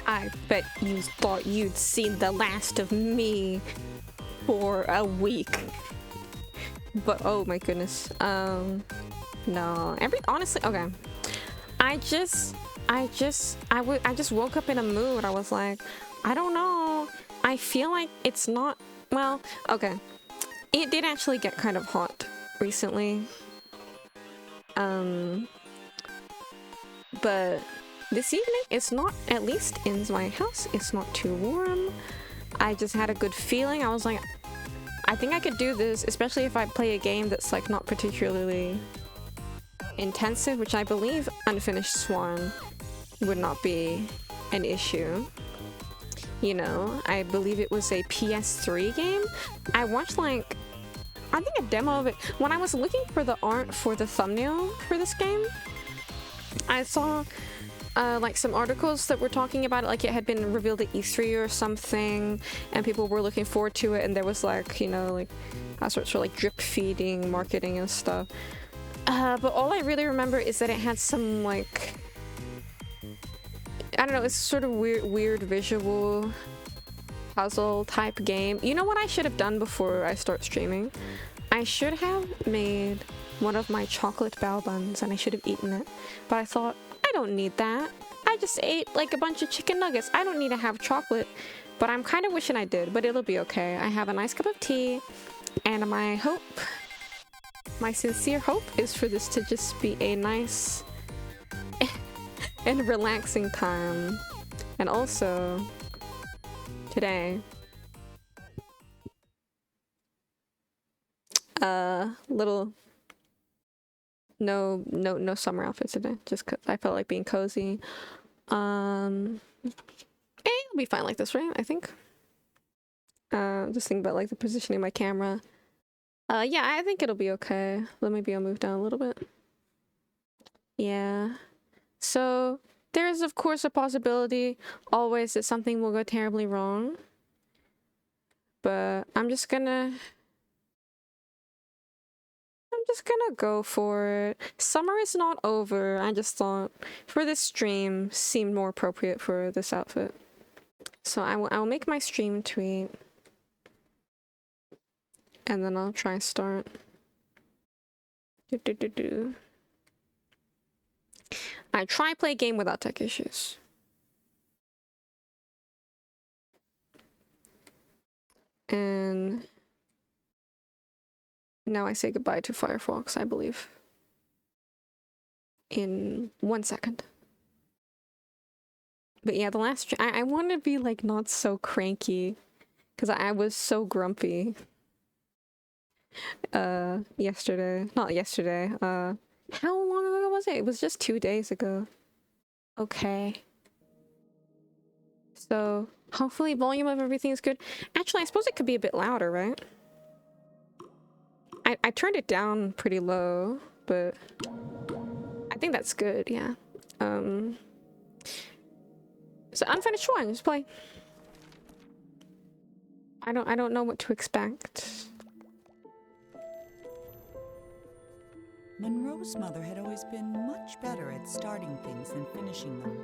I bet you thought you'd seen the last of me for a week. But oh my goodness. No. Honestly, okay. I just woke up in a mood. I was like, I don't know. I feel like it's not, well, okay. It did actually get kind of hot recently. But this evening, it's not, at least in my house, it's not too warm. I just had a good feeling. I was like, I think I could do this, especially if I play a game that's like not particularly intensive, which I believe Unfinished Swan would not be an issue. You know, I believe it was a PS3 game. I watched like, I think a demo of it. When I was looking for the art for the thumbnail for this game, I saw like some articles that were talking about it, like it had been revealed at E3 or something, and people were looking forward to it, and there was like, you know, like all sorts of like drip feeding marketing and stuff. But all I really remember is that it had some like, I don't know, it's sort of weird visual puzzle type game. You know what I should have done before I start streaming? I should have made one of my chocolate bao buns and I should have eaten it. But I thought, I don't need that. I just ate like a bunch of chicken nuggets. I don't need to have chocolate. But I'm kind of wishing I did, but it'll be okay. I have a nice cup of tea, and my hope, my sincere hope, is for this to just be a nice and relaxing time. And also, today, little no summer outfit today, just cause I felt like being cozy. It'll be fine like this, right? I think. Just think about like the positioning of my camera. Yeah, I think it'll be okay. Maybe I'll move down a little bit. Yeah. So there is of course a possibility always that something will go terribly wrong. But I'm just gonna go for it. Summer is not over. I just thought for this stream seemed more appropriate for this outfit. So I will make my stream tweet. And then I'll try start. I try play game without tech issues. And now I say goodbye to Firefox, I believe. In 1 second. But yeah, the last I want to be like not so cranky, because I was so grumpy. Yesterday. Not yesterday. How long ago was it? It was just 2 days ago. Okay. So, hopefully volume of everything is good. Actually, I suppose it could be a bit louder, right? I turned it down pretty low, but I think that's good, yeah. So Unfinished Swan, just play. I don't know what to expect. Monroe's mother had always been much better at starting things than finishing them.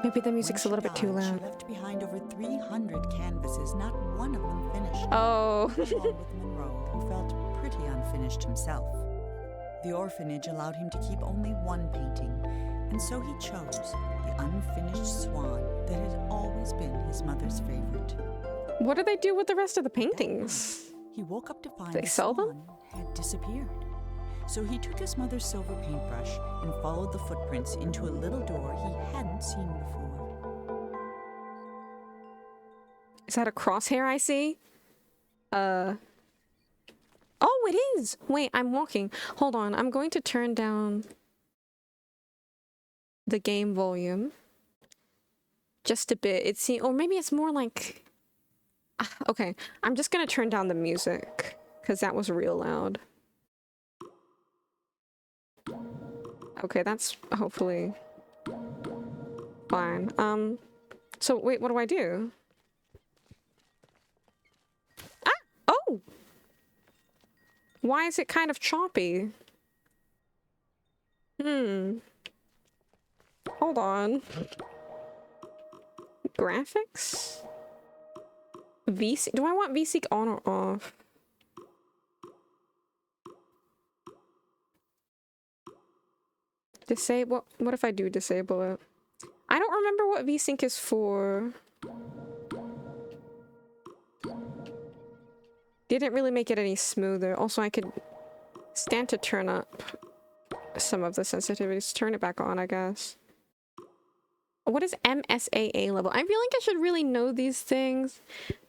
Maybe the music's a little bit too loud. She left behind over 300 canvases, not one of them finished. Oh. Along with Monroe, who felt pretty unfinished himself. The orphanage allowed him to keep only one painting, and so he chose the unfinished swan that had always been his mother's favorite. What do they do with the rest of the paintings? He woke up to find they the sell swan them? had disappeared. So he took his mother's silver paintbrush and followed the footprints into a little door he hadn't seen before. Is that a crosshair I see? Oh, it is! Wait, I'm walking. Hold on, I'm going to turn down the game volume. Just a bit. It seems, or maybe it's more like... Okay, I'm just gonna turn down the music, because that was real loud. Okay, that's hopefully Fine. So wait, what do I do? Ah! Oh! Why is it kind of choppy? Hold on. Graphics? VSync? Do I want VSync on or off? Disable? What if I do disable it? I don't remember what VSync is for. Didn't really make it any smoother. Also, I could stand to turn up some of the sensitivities. Turn it back on, I guess. What is MSAA level? I feel like I should really know these things,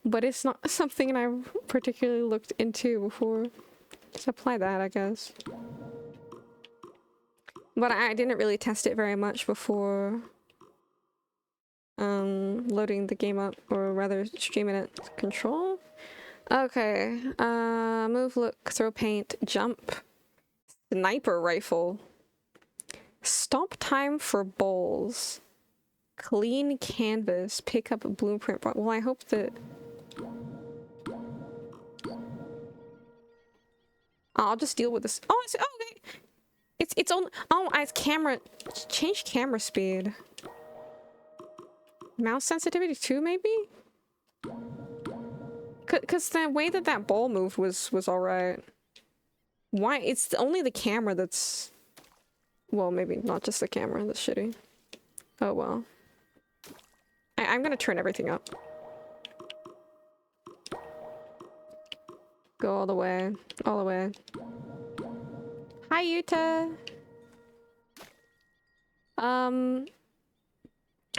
but it's not something I've particularly looked into before. Just apply that, I guess. But I didn't really test it very much before loading the game up, or rather streaming it. Control? Okay. Move, look, throw paint, jump, sniper rifle, stop time for bowls, clean canvas, pick up a blueprint. Well, I hope that... I'll just deal with this. Oh, okay. It's on. Oh, it's camera. Change camera speed. Mouse sensitivity too, maybe? Cause the way that ball moved was alright. Why? It's only the camera that's... Well, maybe not just the camera that's shitty. Oh well. I'm gonna turn everything up. Go all the way. All the way. Hi, Yuta!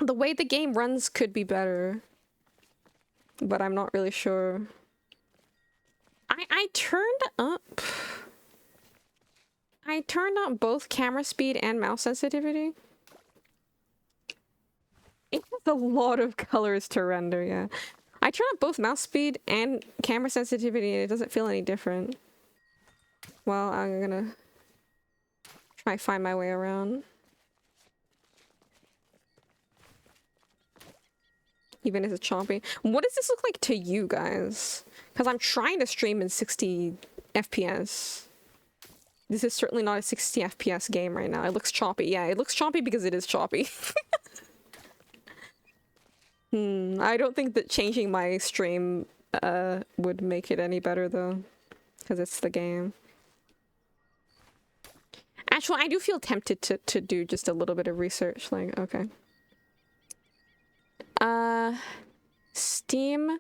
The way the game runs could be better. But I'm not really sure. I turned up... I turned up both camera speed and mouse sensitivity. It has a lot of colors to render, yeah. I turned up both mouse speed and camera sensitivity and it doesn't feel any different. Well, I'm gonna try find my way around. Even as it's choppy. What does this look like to you guys? Because I'm trying to stream in 60 FPS. This is certainly not a 60 FPS game right now. It looks choppy. Yeah, it looks choppy because it is choppy. I don't think that changing my stream would make it any better though. Because it's the game. Actually, I do feel tempted to do just a little bit of research. Like, okay. Steam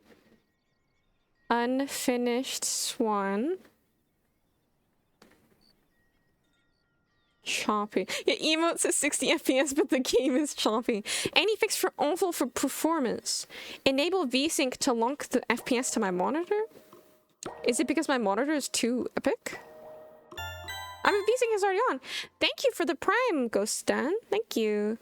unfinished Swan. Choppy. Yeah, emotes at 60 FPS, but the game is choppy. Any fix for awful for performance? Enable VSync to lock the FPS to my monitor? Is it because my monitor is too epic? I mean, VSync is already on. Thank you for the Prime, Ghost Stan. Thank you.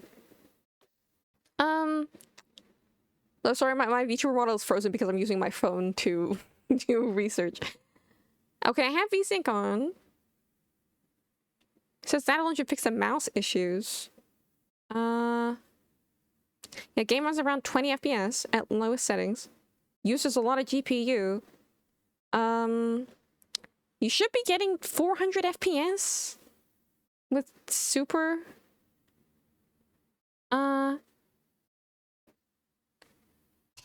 Oh, sorry, my VTuber model is frozen because I'm using my phone to do research. Okay, I have VSync on. It says that alone should fix the mouse issues. Yeah, game runs around 20 FPS at lowest settings. Uses a lot of GPU. You should be getting 400 FPS with super.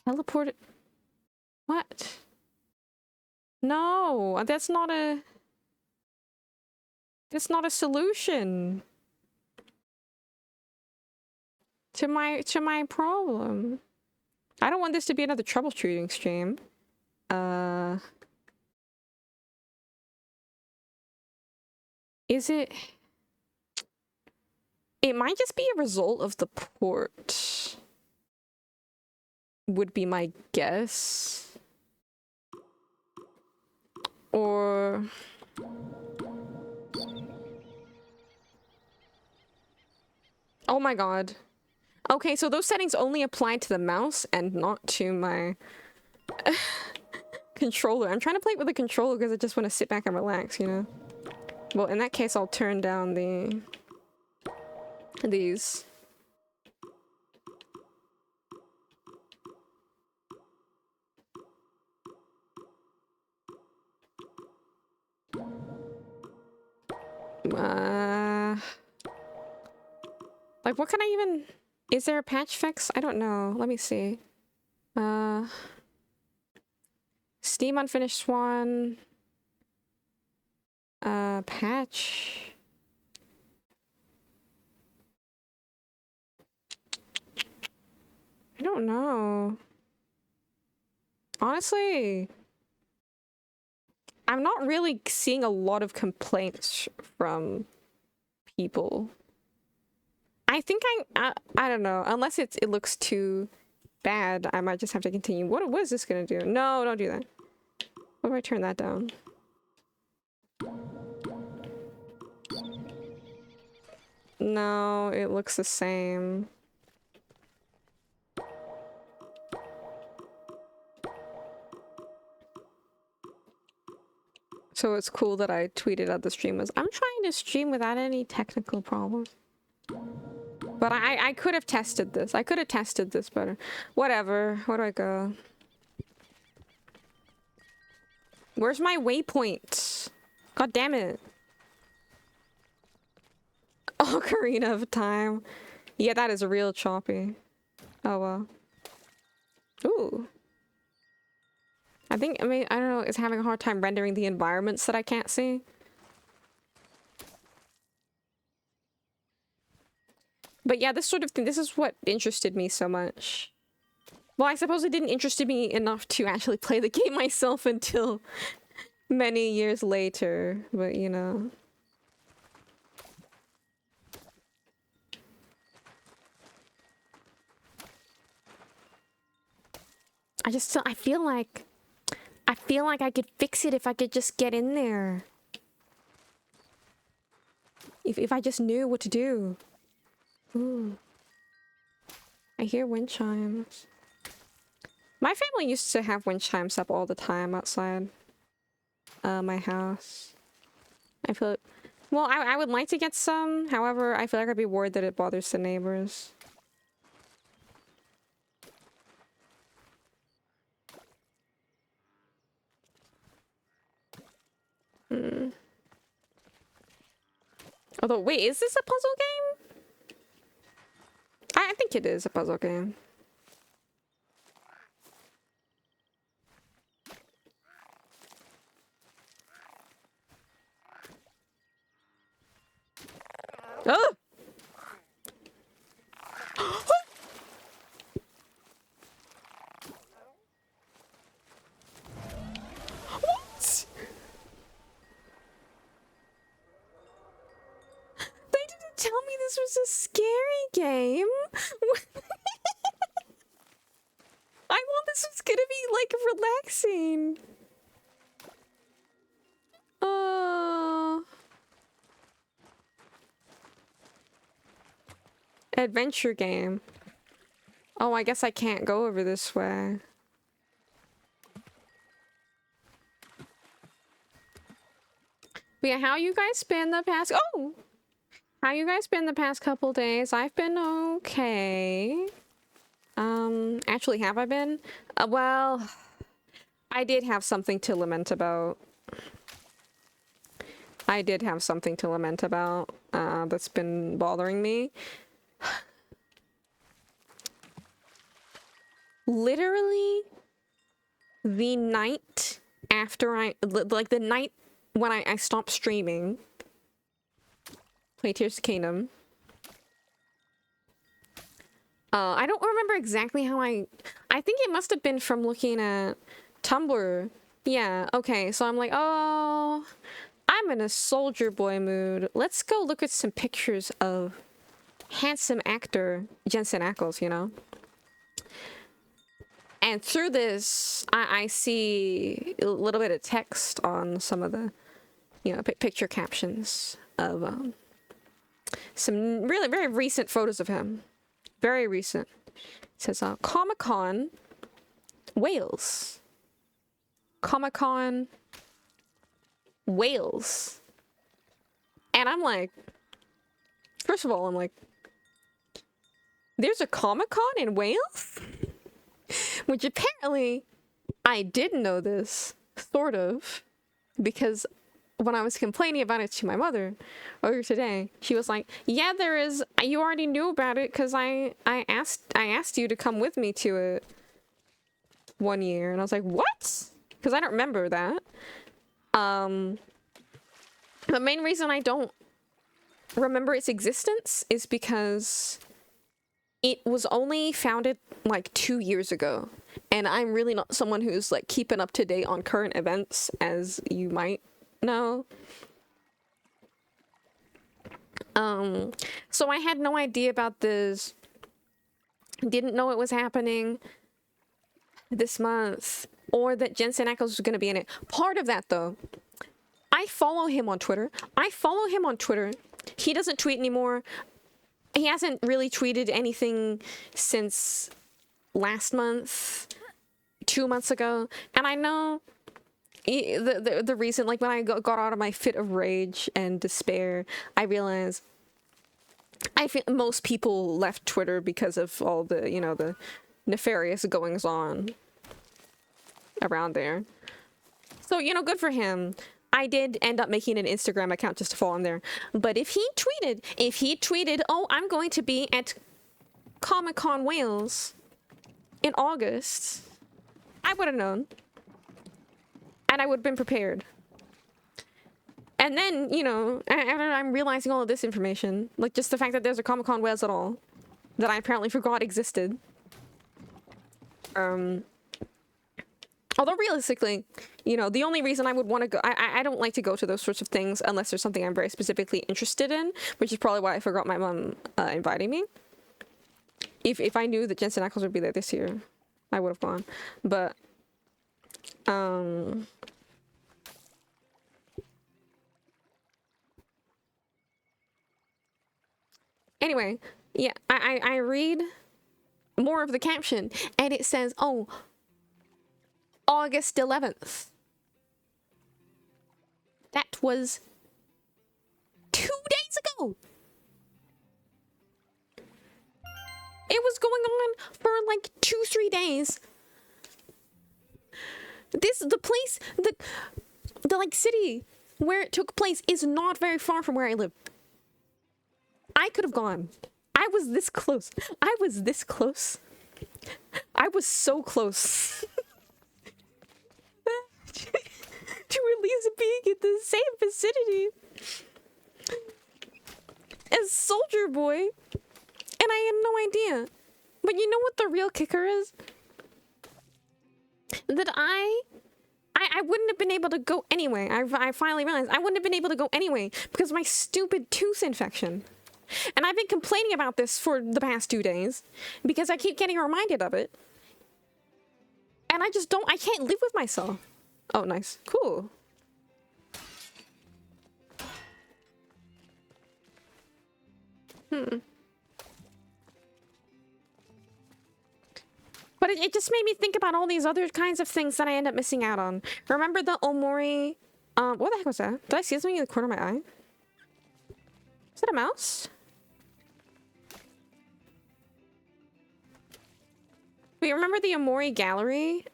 Teleported. What? No, that's not a solution to my problem. I don't want this to be another troubleshooting stream. Is it? It might just be a result of the port. Would be my guess. Or... Oh my god. Okay, so those settings only apply to the mouse and not to my controller. I'm trying to play it with the controller because I just want to sit back and relax, you know? Well, in that case, I'll turn down these. Like, what can I even... Is there a patch fix? I don't know. Let me see. Steam Unfinished Swan. Patch. I don't know. Honestly, I'm not really seeing a lot of complaints from people. I think I don't know. Unless it looks too bad, I might just have to continue. What is this gonna do? No, don't do that. What if I turn that down? No, it looks the same. So it's cool that I tweeted out the stream was, I'm trying to stream without any technical problems. But I could have tested this. I could have tested this better. Whatever. Where do I go? Where's my waypoint? God damn it. Ocarina of Time. Yeah, that is real choppy. Oh well. Ooh. I think, I don't know, it's having a hard time rendering the environments that I can't see. But yeah, this sort of thing, this is what interested me so much. Well, I suppose it didn't interest me enough to actually play the game myself until many years later, but you know. I feel like I could fix it if I could just get in there. If I just knew what to do. Ooh. I hear wind chimes. My family used to have wind chimes up all the time outside my house. I feel well, I would like to get some. However, I feel like I'd be worried that it bothers the neighbors. Although, wait, is this a puzzle game? I think it is a puzzle game. Oh! What? They didn't tell me this was a scary game. I thought this was gonna be like relaxing. Adventure game. Oh, I guess I can't go over this way. But yeah, how you guys been the past— oh! How you guys been the past couple days? I've been okay. Actually, have I been? Well, I did have something to lament about. That's been bothering me. Literally, the night after like the night when I stopped streaming, play Tears of the Kingdom. I don't remember exactly how I think it must have been from looking at Tumblr. Yeah, okay, so I'm like, oh, I'm in a soldier boy mood. Let's go look at some pictures of handsome actor Jensen Ackles, you know? And through this, I see a little bit of text on some of the, you know, picture captions of some really very recent photos of him. Very recent. It says, Comic-Con, Wales. Comic-Con, Wales. And I'm like, first of all, I'm like, there's a Comic-Con in Wales? Which apparently, I did know this, sort of, because when I was complaining about it to my mother earlier today, she was like, "Yeah, there is. You already knew about it because I asked you to come with me to it one year," and I was like, "What?" Because I don't remember that. The main reason I don't remember its existence is because it was only founded like 2 years ago, and I'm really not someone who's like keeping up to date on current events, as you might know. So I had no idea about this, didn't know it was happening this month, or that Jensen Ackles was going to be in it. Part of that, though, I follow him on Twitter. He doesn't tweet anymore. He hasn't really tweeted anything since last month, 2 months ago. And I know the reason, like when I got out of my fit of rage and despair, I realized I think most people left Twitter because of all the, you know, the nefarious goings on around there. So, you know, good for him. I did end up making an Instagram account just to follow him there. But if he tweeted, "Oh, I'm going to be at Comic-Con Wales in August," I would have known. And I would have been prepared. And then, you know, I'm realizing all of this information. Like, just the fact that there's a Comic-Con Wales at all, that I apparently forgot existed. Although realistically, you know, the only reason I would want to go, I don't like to go to those sorts of things unless there's something I'm very specifically interested in, which is probably why I forgot my mom inviting me. If I knew that Jensen Ackles would be there this year, I would have gone. But, anyway, yeah, I read more of the caption, and it says, "Oh, August 11th. That was 2 days ago. It was going on for like 2-3 days. The place, the like city where it took place is not very far from where I live. I could have gone. I was this close. I was so close. To at least being in the same vicinity as Soldier Boy, and I had no idea. But you know what the real kicker is? That I wouldn't have been able to go anyway. I finally realized I wouldn't have been able to go anyway because of my stupid tooth infection. And I've been complaining about this for the past 2 days because I keep getting reminded of it. And I can't live with myself. Oh, nice. Cool. But it just made me think about all these other kinds of things that I end up missing out on. Remember the Omori... what the heck was that? Did I see something in the corner of my eye? Is that a mouse? Wait, remember the Omori Gallery?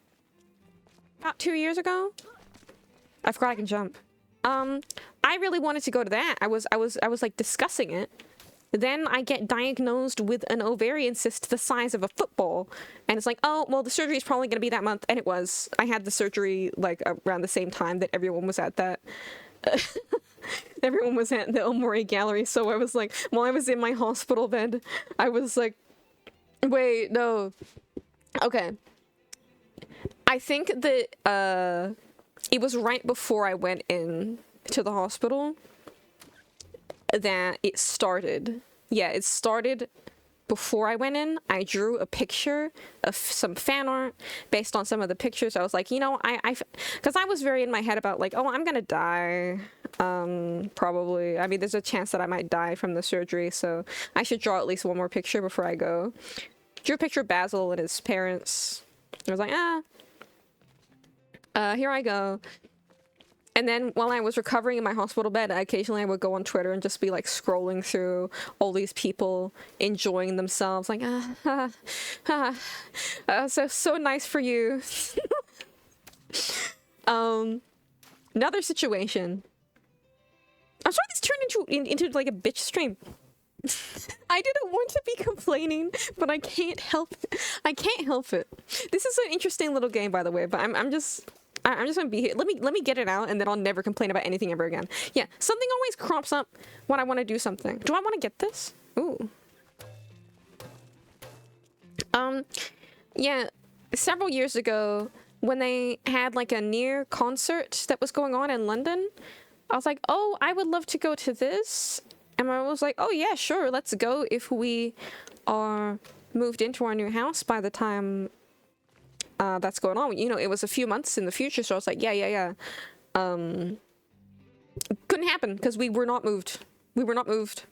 About 2 years ago? I forgot I can jump. I really wanted to go to that. I was like discussing it. Then I get diagnosed with an ovarian cyst the size of a football. And it's like, oh, well, the surgery is probably going to be that month. And it was. I had the surgery like around the same time that everyone was at that. Everyone was at the Omori Gallery. So I was like, while I was in my hospital bed, I was like, wait, no. Okay. I think that it was right before I went in to the hospital that it started. Yeah, it started before I went in. I drew a picture of some fan art based on some of the pictures. I was like, you know, because I was very in my head about like, oh, I'm gonna die. Probably. I mean, there's a chance that I might die from the surgery, so I should draw at least one more picture before I go. Drew a picture of Basil and his parents. I was like, here I go. And then while I was recovering in my hospital bed, occasionally I would go on Twitter and just be like scrolling through all these people enjoying themselves. Like, so nice for you. Another situation into like a bitch stream. I didn't want to be complaining, but I can't help it. I can't help it. This is an interesting little game, by the way, but I'm just gonna be here. Let me get it out, and then I'll never complain about anything ever again. Yeah, something always crops up when I want to do something. Do I want to get this? Ooh. Yeah, several years ago, when they had like a near concert that was going on in London, I was like, oh, I would love to go to this. And I was like, oh yeah, sure, let's go if we are moved into our new house by the time that's going on. You know, it was a few months in the future, so I was like, yeah. Couldn't happen because we were not moved. We were not moved.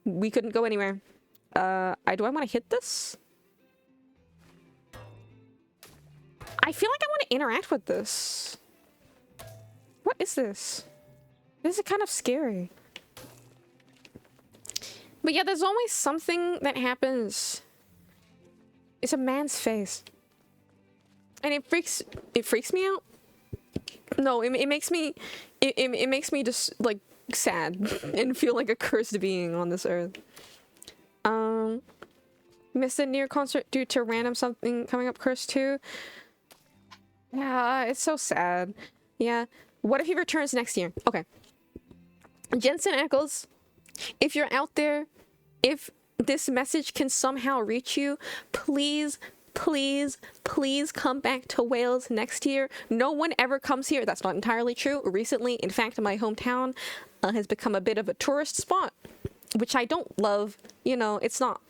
We couldn't go anywhere. Do I want to hit this? I feel like I want to interact with this. What is this? This is kind of scary. But yeah, there's always something that happens. It's a man's face. And it freaks me out. No, it makes me it makes me just like sad and feel like a cursed being on this earth. Missed a near concert due to random something coming up curse 2. Yeah, it's so sad. Yeah. What if he returns next year? Okay. Jensen Ackles, if you're out there, if this message can somehow reach you, please come back to Wales next year. No one ever comes here. That's not entirely true. Recently, in fact, my hometown has become a bit of a tourist spot, which I don't love. You know, it's not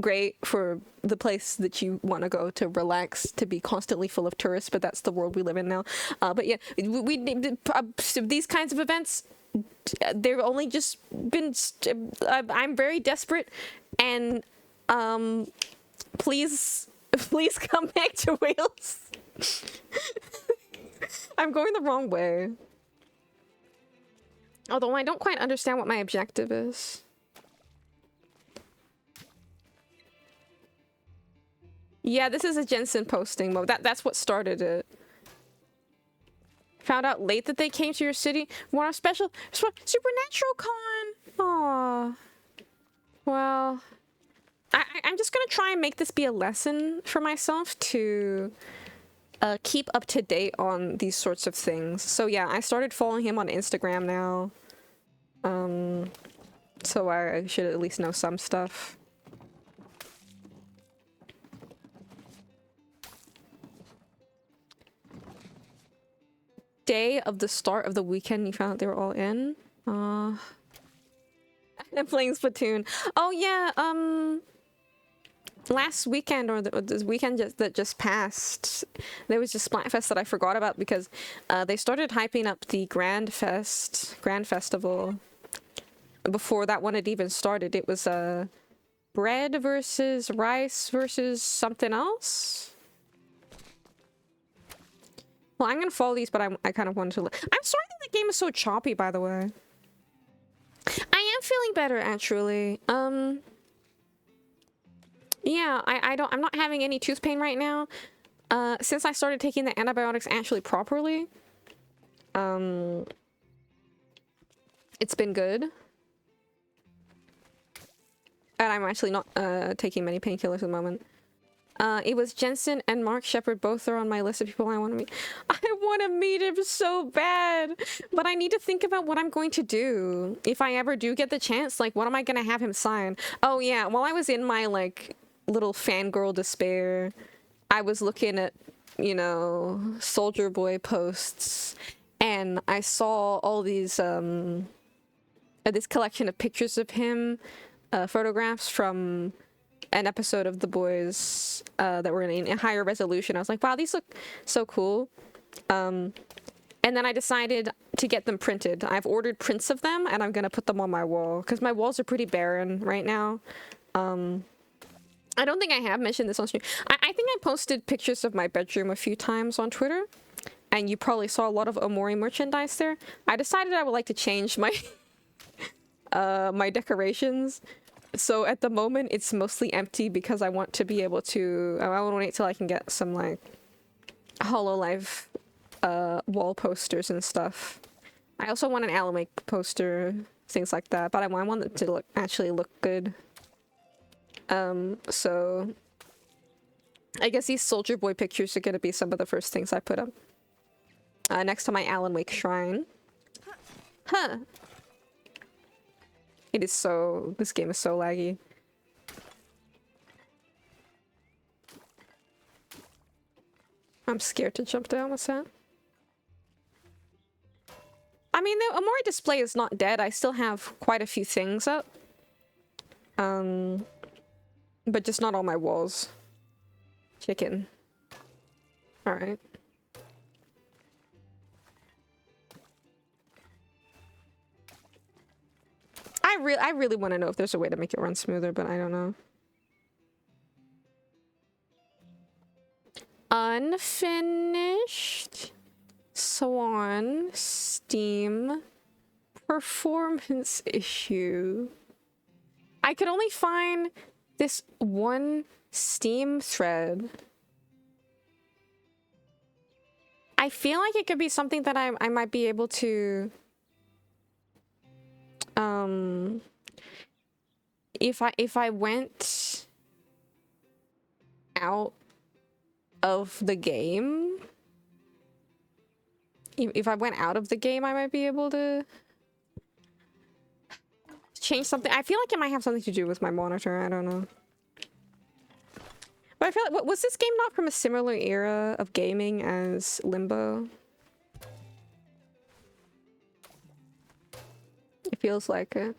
great for the place that you want to go to relax, to be constantly full of tourists, but that's the world we live in now. But yeah, these kinds of events, they've only just been I'm very desperate, and please come back to Wales. I'm going the wrong way, although I don't quite understand what my objective is. Yeah, this is a Jensen posting mode. That's what started it. Found out late that they came to your city. Want a special Supernatural Con? Aww. Well, I'm just gonna try and make this be a lesson for myself to keep up to date on these sorts of things. So yeah, I started following him on Instagram now. So I should at least know some stuff. Day of the start of the weekend, you found out they were all in. I'm playing Splatoon. Oh yeah, last weekend, or this weekend that just passed, there was just Splatfest that I forgot about because they started hyping up the Grand Festival before that one had even started. It was bread versus rice versus something else. Well, I'm gonna follow these, but I kind of wanted to. I'm sorry that the game is so choppy, by the way. I am feeling better, actually. Yeah, I'm not having any tooth pain right now. Since I started taking the antibiotics actually properly. It's been good. And I'm actually not taking many painkillers at the moment. It was Jensen and Mark Shepard. Both are on my list of people I want to meet. I want to meet him so bad, but I need to think about what I'm going to do. If I ever do get the chance, like, what am I going to have him sign? Oh yeah, while I was in my, like, little fangirl despair, I was looking at, you know, Soldier Boy posts, and I saw all these, this collection of pictures of him, photographs from an episode of The Boys that were in a higher resolution. I was like, wow, these look so cool. And then I decided to get them printed. I've ordered prints of them, and I'm gonna put them on my wall because my walls are pretty barren right now. I don't think I have mentioned this on stream. I think I posted pictures of my bedroom a few times on Twitter, and you probably saw a lot of Omori merchandise there. I decided I would like to change my my decorations. So at the moment, it's mostly empty because I want to be able to... I want to wait till I can get some, like, HoloLive wall posters and stuff. I also want an Alamake poster things like that. But I want it to actually look good. So I guess these Soldier Boy pictures are gonna be some of the first things I put up. Next to my Alan Wake shrine. Huh. This game is so laggy. I'm scared to jump down. What's that? I mean, the Amori display is not dead. I still have quite a few things up. But just not on my walls. Chicken. Alright. I really want to know if there's a way to make it run smoother, but I don't know. Unfinished Swan Steam performance issue. I could only find this one Steam thread. I feel like it could be something that I might be able to if I went out of the game, if I went out of the game, I might be able to change something. I feel like it might have something to do with my monitor. I don't know. But I feel like, was this game not from a similar era of gaming as Limbo? It feels like it.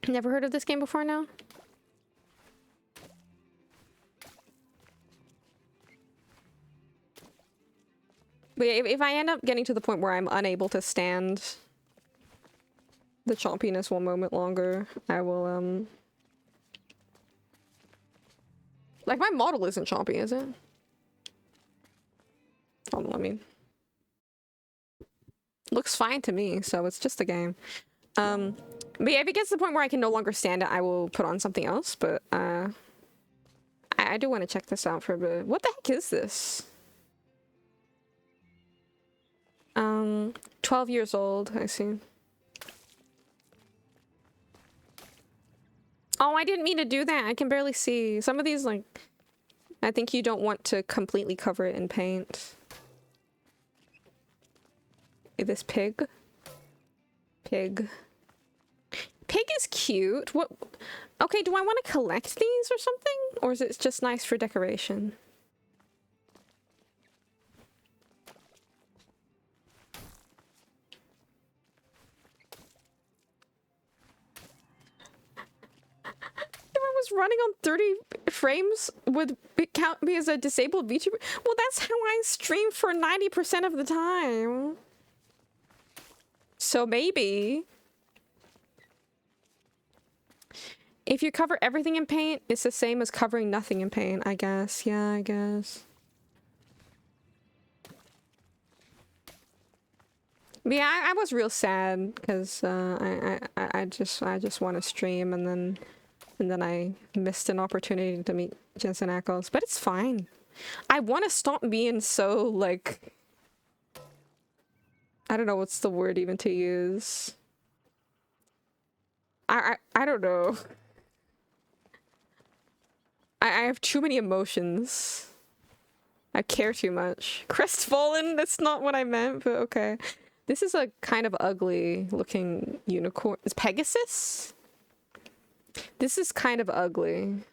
Never heard of this game before now? But yeah, if I end up getting to the point where I'm unable to stand the chompiness one moment longer, I will, like, my model isn't chompy, is it? Hold on, I mean... Looks fine to me, so it's just a game. But yeah, if it gets to the point where I can no longer stand it, I will put on something else, but, I do want to check this out for a bit. What the heck is this? 12 years old, I see. Oh, I didn't mean to do that. I can barely see. Some of these, like, I think you don't want to completely cover it in paint. This pig. Pig. Pig is cute. What? Okay, do I want to collect these or something? Or is it just nice for decoration? If I was running on 30 frames, would it count me as a disabled VTuber? Well, that's how I stream for 90% of the time. So maybe. If you cover everything in paint, it's the same as covering nothing in paint, I guess. Yeah, I guess. But yeah, I was real sad because I just want to stream, and then I missed an opportunity to meet Jensen Ackles. But it's fine. I want to stop being so, like, I don't know what's the word even to use. I don't know. I have too many emotions. I care too much. Crestfallen? That's not what I meant, but okay. This is a kind of ugly looking unicorn. It's Pegasus? This is kind of ugly.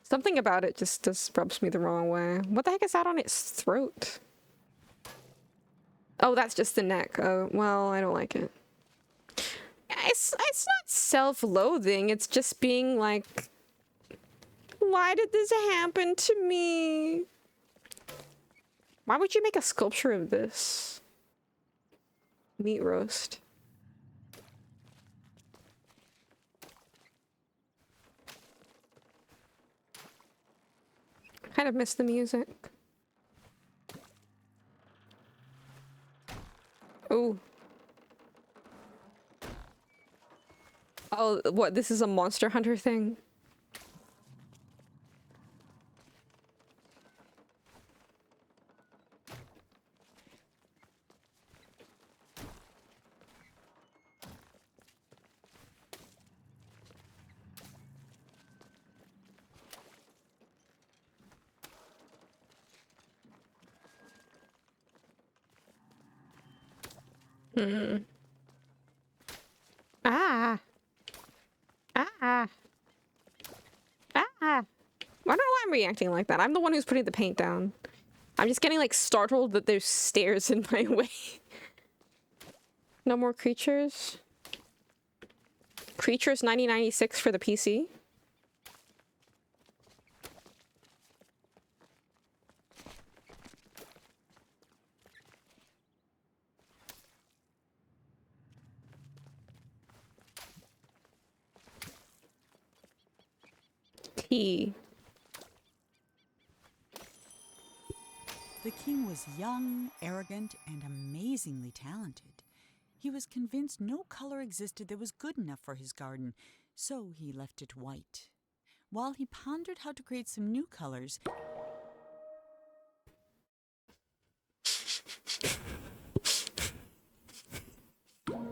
Something about it just rubs me the wrong way. What the heck is that on its throat? Oh, that's just the neck. Oh, well, I don't like it. It's not self-loathing, it's just being like, why did this happen to me? Why would you make a sculpture of this? Meat roast. Kind of miss the music. Ooh. Oh, what? This is a Monster Hunter thing? Hmm. Ah. Ah. Ah. I don't know why I'm reacting like that. I'm the one who's putting the paint down. I'm just getting, like, startled that there's stairs in my way. No more creatures. Creatures 9096 for the PC. T. The king was young, arrogant, and amazingly talented. He was convinced no color existed that was good enough for his garden, so he left it white. While he pondered how to create some new colors,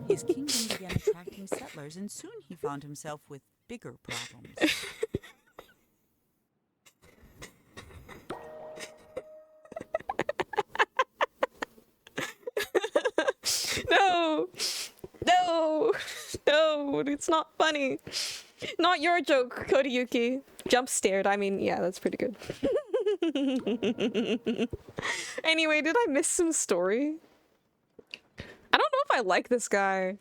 his kingdom began attracting settlers, and soon he found himself with bigger problems. No! No! No! It's not funny. Not your joke, Kodayuki. Jump stared. I mean, yeah, that's pretty good. Anyway, did I miss some story? I don't know if I like this guy.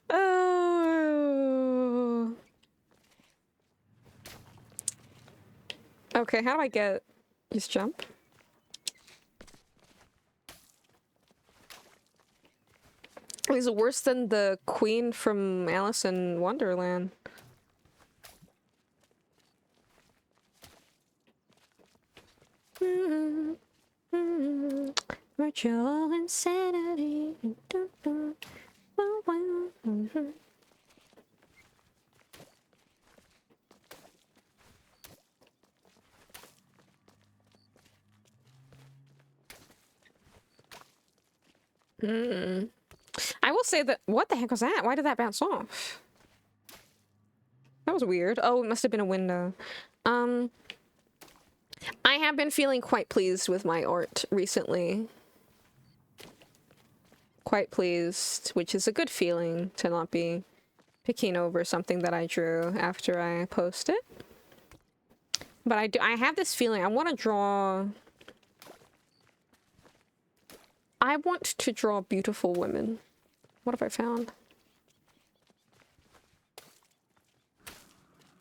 Oh. Okay, how do I get... Just jump? He's worse than the queen from Alice in Wonderland. Virtual insanity. I will say that... What the heck was that? Why did that bounce off? That was weird. Oh, it must have been a window. I have been feeling quite pleased with my art recently. Quite pleased, which is a good feeling to not be picking over something that I drew after I post it. But I have this feeling I want to draw... I want to draw beautiful women. What have I found?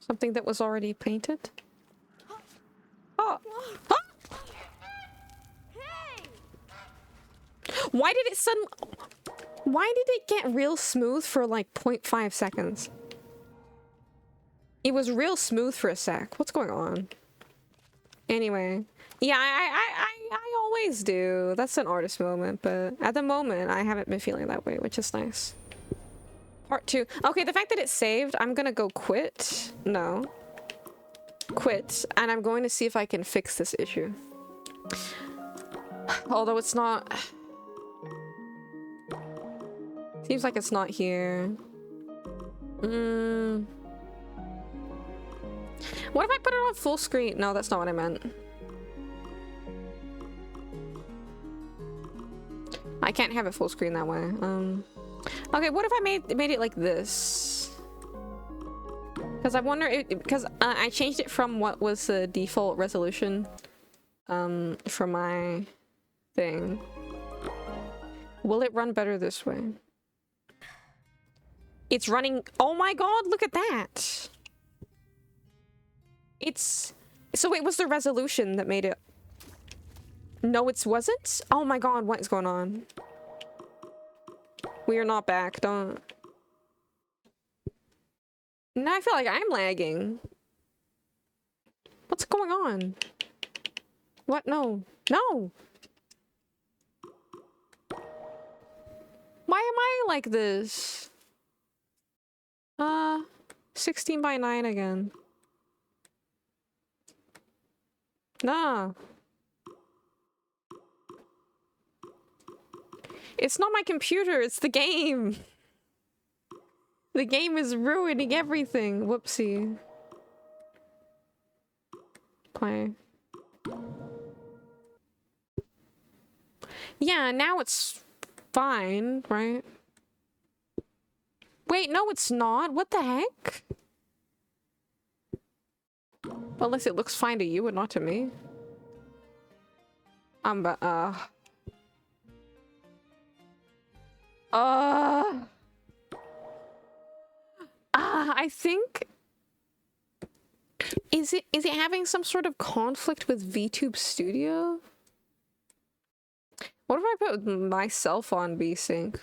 Something that was already painted? Oh! Oh! Why did it suddenly... Why did it get real smooth for like 0.5 seconds? It was real smooth for a sec. What's going on? Anyway. Yeah, I always do. That's an artist moment, but at the moment, I haven't been feeling that way, which is nice. Part 2. Okay, the fact that it's saved, I'm gonna go quit. No. Quit. And I'm going to see if I can fix this issue. Although it's not... Seems like it's not here. What if I put it on full screen? No, that's not what I meant. I can't have it full screen that way. Okay, what if I made it like this? Because I wonder because I changed it from what was the default resolution for my thing. Will it run better this way? It's running. Oh my god, look at that. It's so it was the resolution that made it. No, it wasn't? Oh my god, what is going on? We are not back, don't... Now I feel like I'm lagging. What's going on? What? No. No! Why am I like this? 16 by 9 again. Nah. It's not my computer, it's the game. The game is ruining everything. Whoopsie. Play. Yeah, now it's fine, right? Wait, no, it's not. What the heck? Unless it looks fine to you and not to me. I think... Is it having some sort of conflict with VTube Studio? What if I put myself on VSync?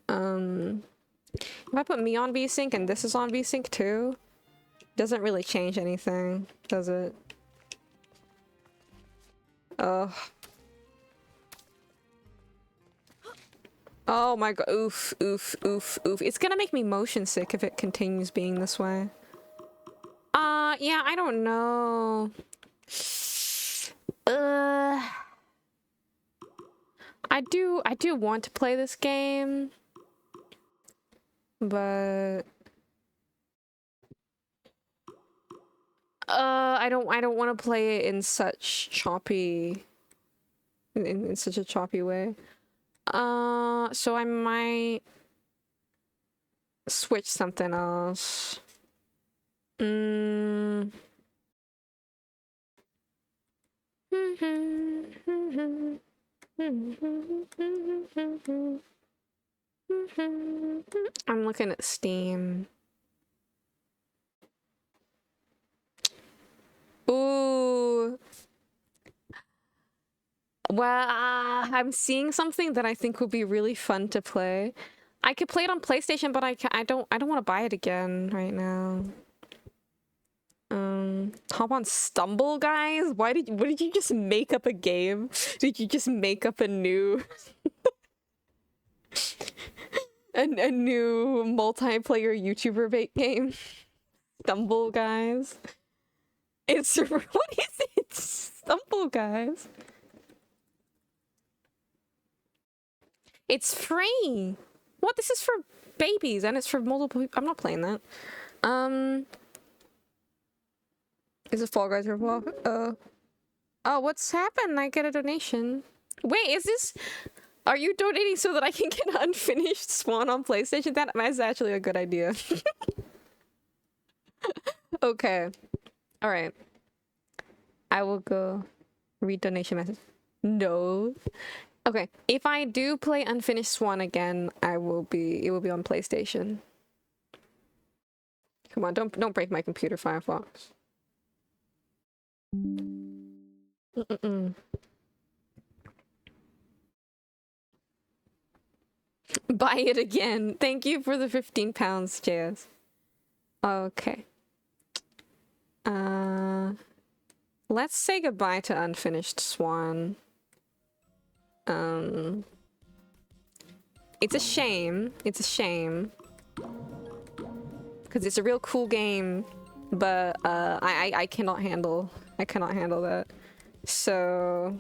If I put me on VSync and this is on VSync too, doesn't really change anything, does it? Ugh. Oh my god, oof, oof, oof, oof. It's gonna make me motion sick if it continues being this way. Yeah, I don't know. I do want to play this game, but I don't want to play it in such choppy in such a choppy way. So I might switch something else. I'm looking at Steam. Ooh. Well, I'm seeing something that I think would be really fun to play. I could play it on PlayStation, but I don't want to buy it again right now. Hop on Stumble, guys? What did you just make up a game? Did you just make up a new a new multiplayer YouTuber bait game? Stumble, guys. It's what is it? Stumble, guys. It's free. What? This is for babies and it's for multiple people. I'm not playing that. Is it Fall Guys or Fall? Oh, what's happened? I get a donation. Wait, is this? Are you donating so that I can get Unfinished Swan on PlayStation? That is actually a good idea. Okay. All right. I will go read donation message. No. Okay. If I do play Unfinished Swan again, it will be on PlayStation. Come on, don't break my computer, Firefox. Buy it again. Thank you for the 15 pounds, JS. Okay. Let's say goodbye to Unfinished Swan. It's a shame. It's a shame. Because it's a real cool game, but I cannot handle that. So